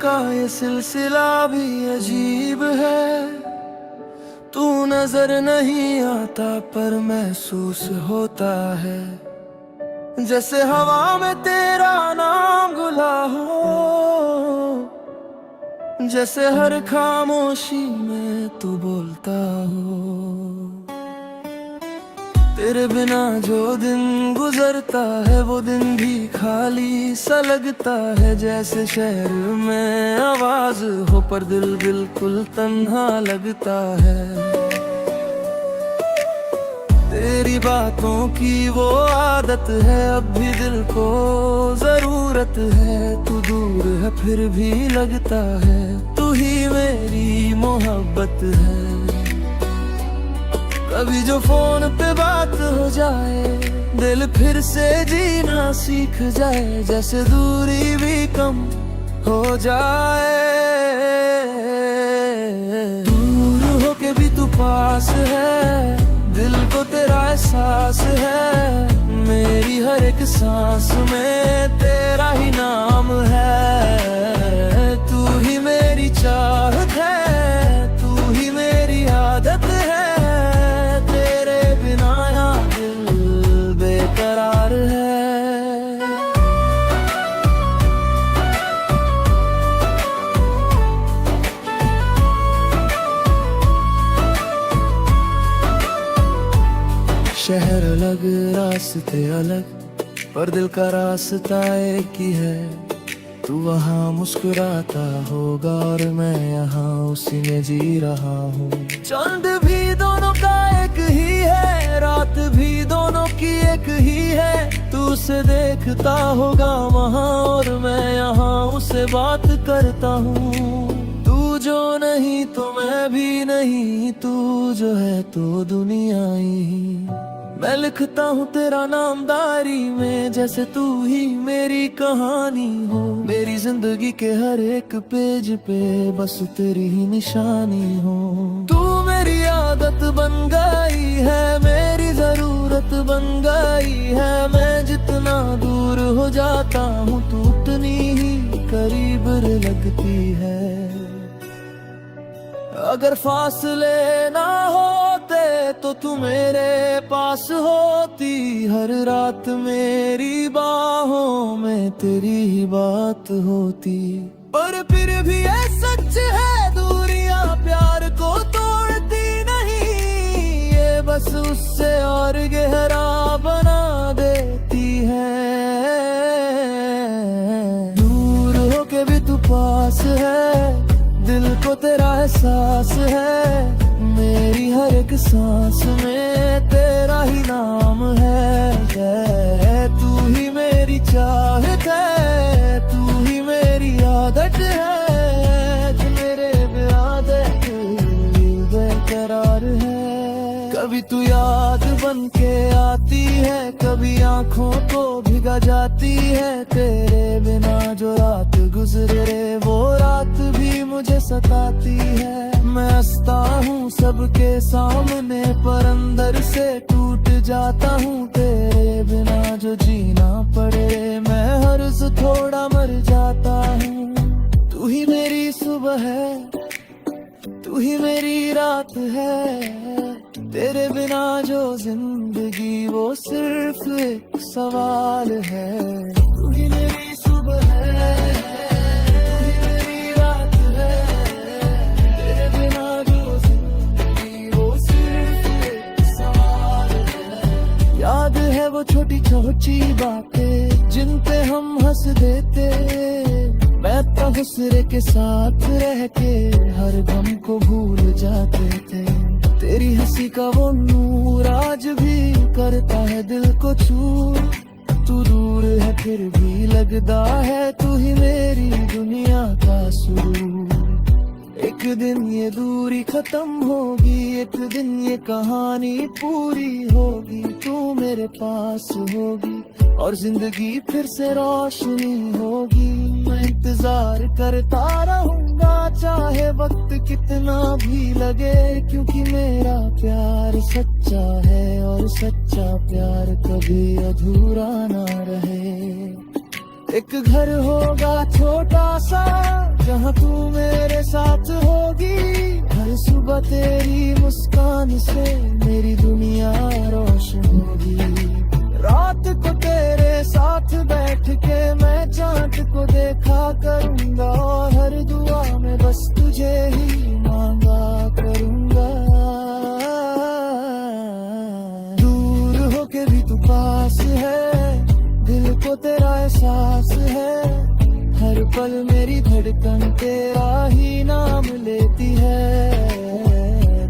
का ये सिलसिला भी अजीब है। तू नजर नहीं आता पर महसूस होता है, जैसे हवा में तेरा नाम घुला हो, जैसे हर खामोशी में तू बोलता हो। तेरे बिना जो दिन गुजरता है वो दिन भी खाली सा लगता है, जैसे शहर में आवाज हो पर दिल बिल्कुल तन्हा लगता है। तेरी बातों की वो आदत है, अब भी दिल को जरूरत है। तू दूर है फिर भी लगता है, तू ही मेरी मोहब्बत है। कभी जो फोन पे बात हो जाए, दिल फिर से जीना सीख जाए, जैसे दूरी भी कम हो जाए। दूर होके भी तू पास है, दिल को तेरा एहसास है। मेरी हर एक सांस में तेरा ही नाम है। तू ही मेरी चाहत है, तू ही मेरी आदत है। तेरे बिना यार दिल बेकरार है। शहर अलग रास्ते अलग, पर दिल का रास्ता एक ही है। तू वहाँ मुस्कुराता होगा और मैं यहाँ उसी में जी रहा हूँ। चांद भी दोनों का एक ही है, रात भी दोनों की एक ही है। तू उसे देखता होगा वहाँ और मैं यहाँ उसे बात करता हूँ। तू जो नहीं तो मैं भी नहीं, तू जो है तो दुनिया ही। मैं लिखता हूँ तेरा नाम डायरी में, जैसे तू ही मेरी कहानी हो। मेरी जिंदगी के हर एक पेज पे बस तेरी ही निशानी हो। तू मेरी आदत बन गई है, मेरी जरूरत बन गई है। मैं जितना दूर हो जाता हूँ तू उतनी ही करीब लगती है। अगर फासले ना होते तो तू मेरे पास होती। हर रात मेरी बाहों में तेरी ही बात होती। पर फिर भी ये सच है, दूरियां प्यार को तोड़ती नहीं। ये बस उससे और गहरा बना देती है। दूर होके भी तू पास है, दिल को तेरा एहसास है। मेरी हर एक सांस में तेरा ही नाम है। तू ही मेरी चाहत है, तू ही मेरी आदत है। तू मेरे बिना दिल बेकरार है। कभी तू याद बन के आती है, कभी आंखों को भिगा जाती है। तेरे बिना जो रात गुजरे वो रात भी मुझे सताती है। मैं हंसता हूँ सबके सामने पर अंदर से टूट जाता हूँ। तेरे बिना जो जीना पड़े मैं हर रोज थोड़ा मर जाता हूँ। तू ही मेरी सुबह है, तू ही मेरी रात है। तेरे बिना जो जिंदगी वो सिर्फ एक सवाल है। तू ही मेरी सुबह है, तू ही मेरी रात है। तेरे बिना जो जिंदगी वो सिर्फ एक सवाल है। याद है वो छोटी छोटी बातें जिन पे हम हंस देते। मैं तो दूसरे के साथ रह के हर गम को भूल जाते थे। तेरी हंसी का वो नूर आज भी करता है दिल को चूर। तू दूर है फिर भी लगता है तू ही मेरी दुनिया का सुरूर। एक दिन ये दूरी खत्म होगी, एक दिन ये कहानी पूरी होगी। तू मेरे पास होगी और जिंदगी फिर से रोशनी होगी। मैं इंतजार करता रहूंगा चाहे वक्त कितना भी लगे, क्योंकि मेरा प्यार सच्चा है और सच्चा प्यार कभी अधूरा ना रहे। एक घर होगा छोटा सा जहाँ तू मेरे साथ होगी। हर सुबह तेरी मुस्कान से मेरी दुनिया रोशन होगी। रात को तेरे साथ बैठ के मैं चांद को देखा करूंगा और हर दुआ में बस तुझे ही मांगा करूंगा। दूर होके भी तू पास है, दिल को तेरा एहसास है। हर पल मेरी धड़कन तेरा ही नाम लेती है।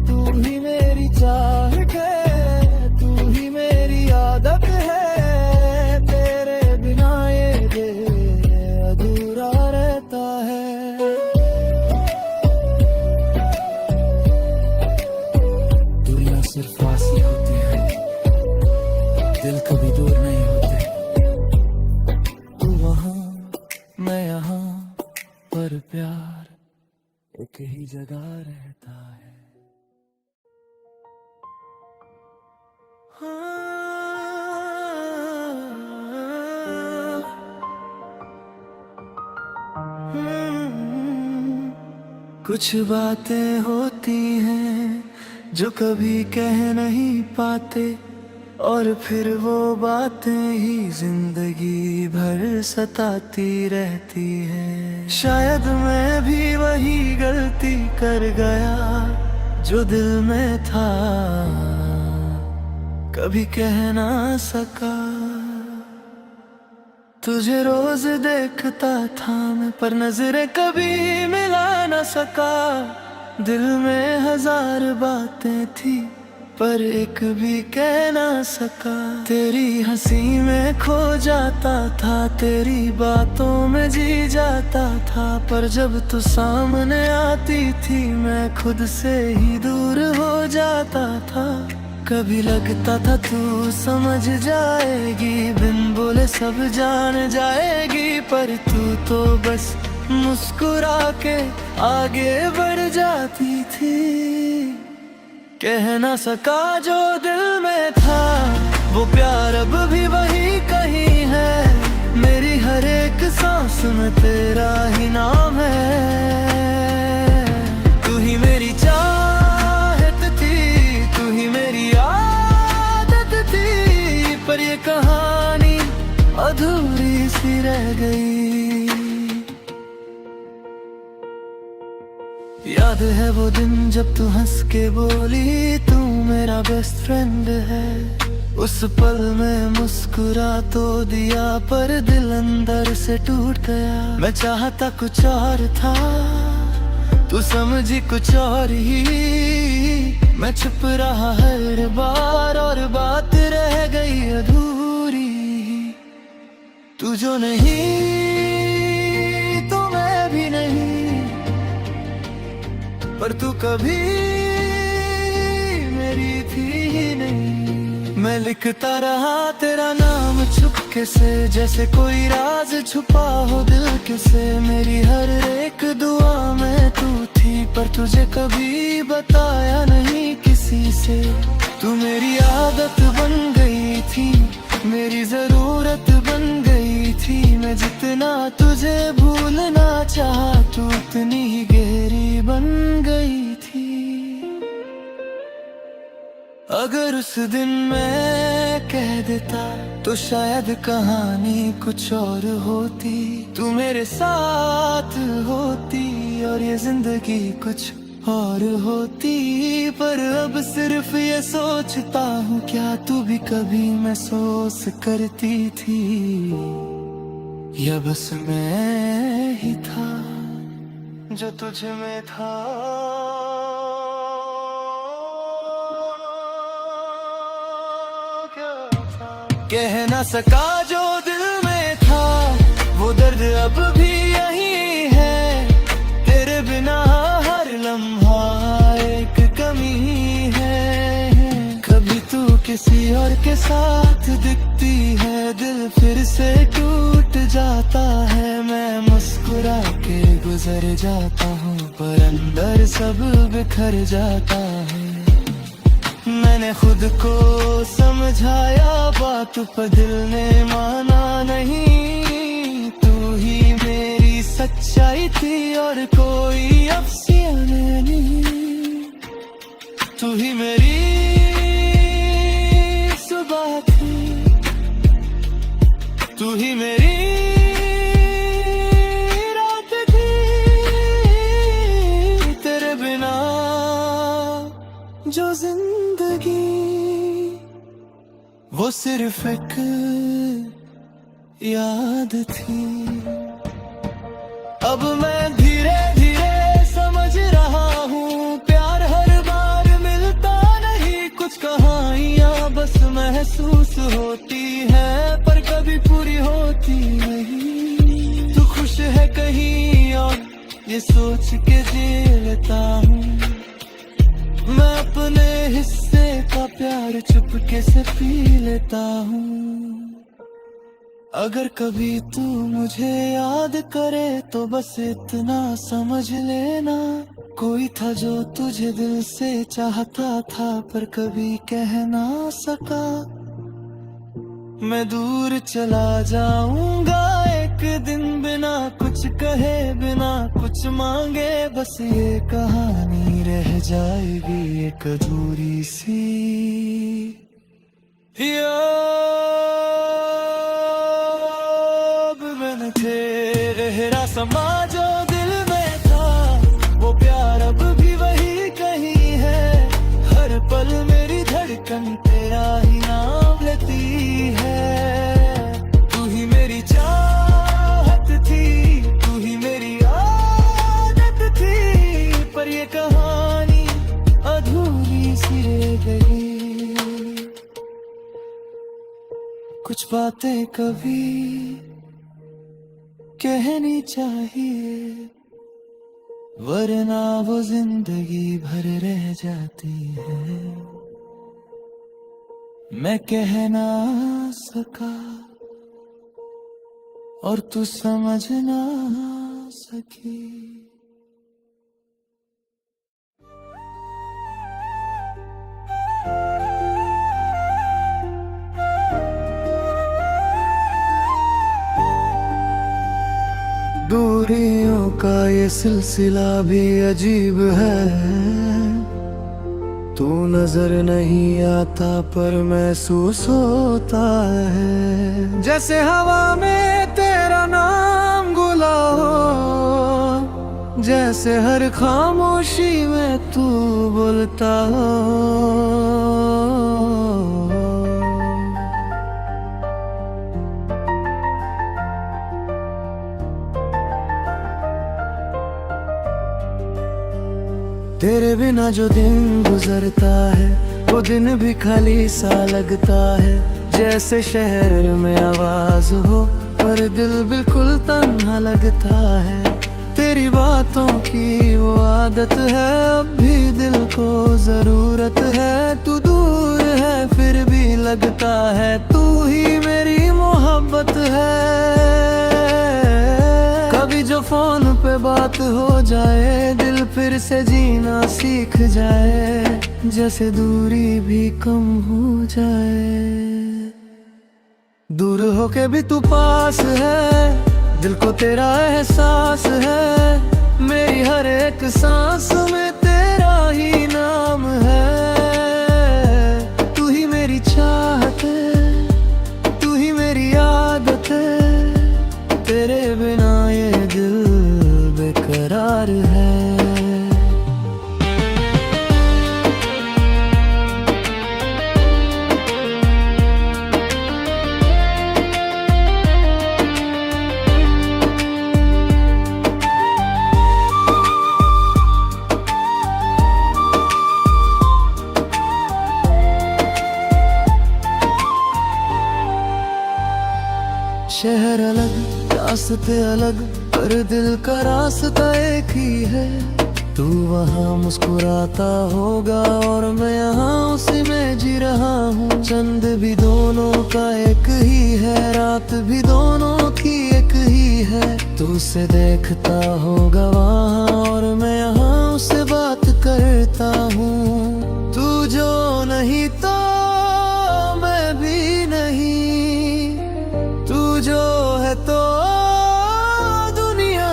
तू ही मेरी चाहत है, तू ही मेरी आदत है। तेरे बिना ये दिल अधूरा रहता है। दुनिया सिर्फ फासले होती है, दिल कभी दूर नहीं होते। तू वहाँ मैं यहाँ, पर प्यार एक ही जगह रहता है। कुछ बातें होती हैं जो कभी कह नहीं पाते, और फिर वो बातें ही जिंदगी भर सताती रहती है। शायद मैं भी वही गलती कर गया जो दिल में था, कभी कह ना सका। तुझे रोज देखता था मैं, पर नजरें कभी मिला ना सका। दिल में हजार बातें थी, पर एक भी कह ना सका। तेरी हंसी में खो जाता था, तेरी बातों में जी जाता था। पर जब तू सामने आती थी, मैं खुद से ही दूर हो जाता था। कभी लगता था तू समझ जाएगी, बिन बोले सब जान जाएगी। पर तू तो बस मुस्कुरा के आगे बढ़ जाती थी। कह ना सका जो दिल में था, वो प्यार अब भी वही कहीं है। मेरी हर एक सांस में तेरा ही नाम है। तू ही मेरी चाहत थी, तू ही मेरी आदत थी। पर ये कहानी अधूरी सी रह गई। याद है वो दिन जब तू हंस के बोली, तू मेरा बेस्ट फ्रेंड है। उस पल में मुस्कुरा तो दिया, पर दिल अंदर से टूट गया। मैं चाहता कुछ और था, तू समझी कुछ और ही। मैं छुप रहा हर बार, और बात रह गई अधूरी। तू जो नहीं तो मैं भी नहीं, पर तू कभी मेरी थी ही नहीं। मैं लिखता रहा तेरा नाम चुपके से, जैसे कोई राज छुपा हो दिल के से। मेरी हर एक दुआ में तू थी, पर तुझे कभी बताया नहीं किसी से। तू मेरी आदत बन गई थी, मेरी जरूरत बन गई थी। मैं जितना तुझे भूलना चाहा, तू उतनी ही गहरी बन गई थी। अगर उस दिन मैं कह देता, तो शायद कहानी कुछ और होती। तू मेरे साथ होती, और ये जिंदगी कुछ और होती। पर अब सिर्फ ये सोचता हूँ, क्या तू भी कभी महसूस करती थी, या बस मैं ही था जो तुझ में था। कह ना सका जो दिल में था, वो दर्द अब भी यही है। तेरे बिना हर लम्हा एक कमी है। कभी तू किसी और के साथ दिखती है, दिल फिर से टूट जाता है। मैं मुस्कुरा के गुजर जाता हूँ, पर अंदर सब बिखर जाता है। मैंने खुद को समझाया बात, पर दिल ने माना नहीं। सच्चाई थी और कोई अफसाने नहीं। तू ही मेरी सुबह थी, तू ही मेरी रात थी। तेरे बिना जो जिंदगी वो सिर्फ एक याद थी। अब मैं धीरे धीरे समझ रहा हूँ, प्यार हर बार मिलता नहीं। कुछ कहानियाँ बस महसूस होती है, पर कभी पूरी होती नहीं। तू खुश है कहीं और ये सोच के जी लेता हूँ, मैं अपने हिस्से का प्यार चुपके से पी लेता हूँ। अगर कभी तू मुझे याद करे तो बस इतना समझ लेना, कोई था जो तुझे दिल से चाहता था पर कभी कह ना सका। मैं दूर चला जाऊंगा एक दिन, बिना कुछ कहे बिना कुछ मांगे। बस ये कहानी रह जाएगी एक अधूरी सी। तेरा समा जो दिल में था, वो प्यार अब भी वही कहीं है। हर पल मेरी धड़कन तेरा ही नाम लेती है। तू ही मेरी चाहत थी, तू ही मेरी आदत थी, पर ये कहानी अधूरी सी रह गई। कुछ बातें कभी कहनी चाहिए, वरना वो जिंदगी भर रह जाती है। मैं कह ना सका और तू समझ ना सकी। दूरियों का ये सिलसिला भी अजीब है, तू नजर नहीं आता पर महसूस होता है। जैसे हवा में तेरा नाम घुला हो, जैसे हर खामोशी में तू बोलता हो। तेरे बिना जो दिन गुजरता है, वो दिन भी खाली सा लगता है। जैसे शहर में आवाज हो पर दिल बिल्कुल तन्हा लगता है। तेरी बातों की वो आदत है, अब भी दिल को जरूरत है। तू दूर है फिर भी लगता है, तू ही मेरी मोहब्बत है। कभी जो फोन पे बात हो जाए, दिल फिर से जीना सीख जाए। जैसे दूरी भी कम हो जाए। दूर होके भी तू पास है, दिल को तेरा एहसास है। मेरी हर एक सांस में तेरा ही नाम है। तू ही मेरी चाहत है, तू ही मेरी आदत है। तेरे बिना ये दिल बेकरार है। शहर अलग, रास्ते अलग, पर दिल का रास्ता एक ही है। तू वहाँ मुस्कुराता होगा और मैं यहाँ उसी में जी रहा हूँ। चंद भी दोनों का एक ही है, रात भी दोनों की एक ही है। तू उसे देखता होगा वहाँ और मैं यहाँ उससे बात करता हूँ। तू जो नहीं तो मैं भी नहीं, तू जो है तो दुनिया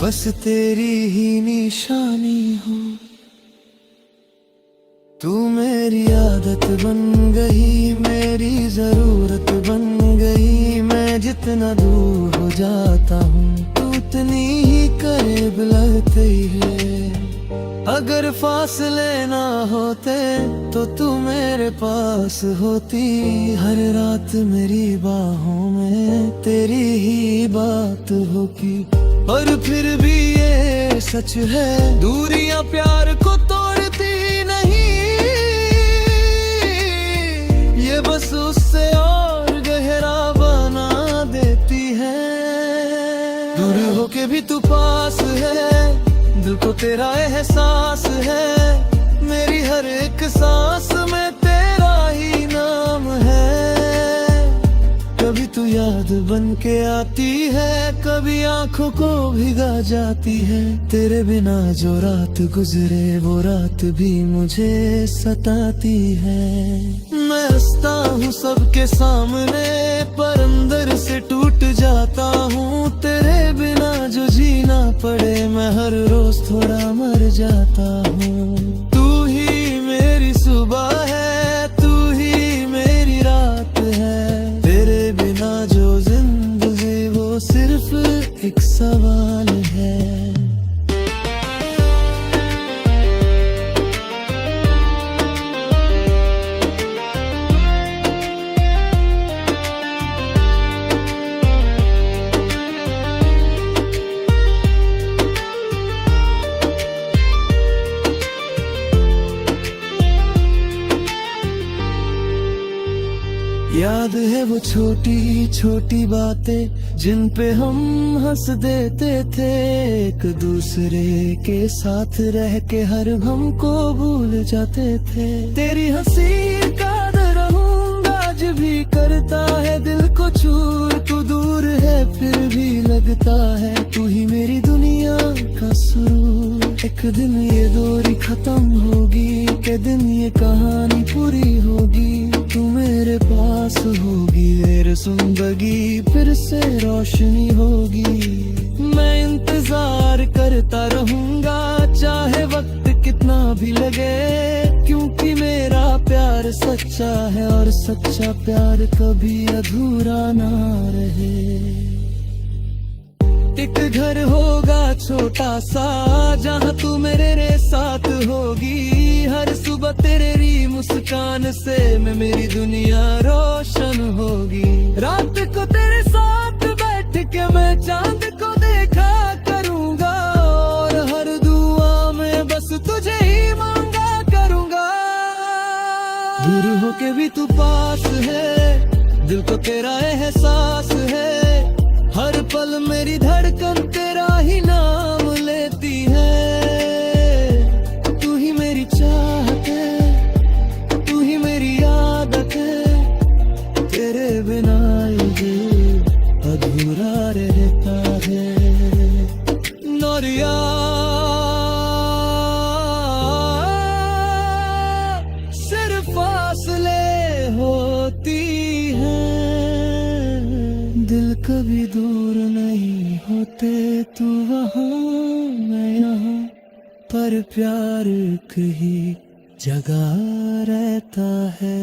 बस तेरी ही निशानी हो। तू मेरी आदत बन गई, मेरी जरूरत बन गई। मैं जितना दूर हो जाता हूँ तू उतनी ही करीब लगती है। अगर फासले ना होते तो तू मेरे पास होती। हर रात मेरी बाहों में तेरी ही बात होगी। पर फिर भी ये सच है, दूरियां प्यार को तोड़ती नहीं। ये बस उससे और गहरा बना देती है। दूर होके भी तू पास है, दिल को तेरा एहसास है। मेरी हर एक सांस में तेरा ही नाम है। कभी तू याद बन के आती है, कभी आंखों को भिगा जाती है। तेरे बिना जो रात गुजरे वो रात भी मुझे सताती है। मैं हंसता हूँ सबके सामने, पर अंदर से टूट जाता हूँ। तेरे बिना जो जीना पड़े मैं हर रोज थोड़ा मर जाता हूँ। तू ही मेरी सुबह है, तू ही मेरी रात है। तेरे बिना जो जिंदगी वो सिर्फ एक सवाल है। याद है वो छोटी छोटी बातें जिन पे हम हंस देते थे। एक दूसरे के साथ रह के हर गम को भूल जाते थे। तेरी हंसी का रहूंगा आज भी करता है दिल को चूर। तू दूर है फिर भी लगता है तू ही मेरी दुनिया का सुरूर। एक दिन ये दूरी खत्म होगी, के दिन ये कहानी पूरी होगी। तू मेरे पास होगी, मेरी जिंदगी फिर से रोशनी होगी। मैं इंतजार करता रहूंगा चाहे वक्त कितना भी लगे। क्योंकि मेरा प्यार सच्चा है और सच्चा प्यार कभी अधूरा ना रहे। एक घर होगा छोटा सा जहाँ तू मेरे साथ होगी। हर सुबह तेरी मुस्कान से मैं मेरी दुनिया रोशन होगी। रात को तेरे साथ बैठ के मैं चांद को देखा करूँगा। और हर दुआ में बस तुझे ही मांगा करूँगा। दूर होके भी तू पास है, दिल को तेरा एहसास है। हर पल मेरी धड़कन तेरा ही नाम लेती है। तू ही मेरी चाहत है, तू ही मेरी आदत है। तेरे बिना ये दिल अधूरा रहता है। नौरिया सिर्फ फासले होती है, दिल कभी दूर नहीं होते। तू वहाँ मैं यहाँ, पर प्यार कहीं जगह रहता है।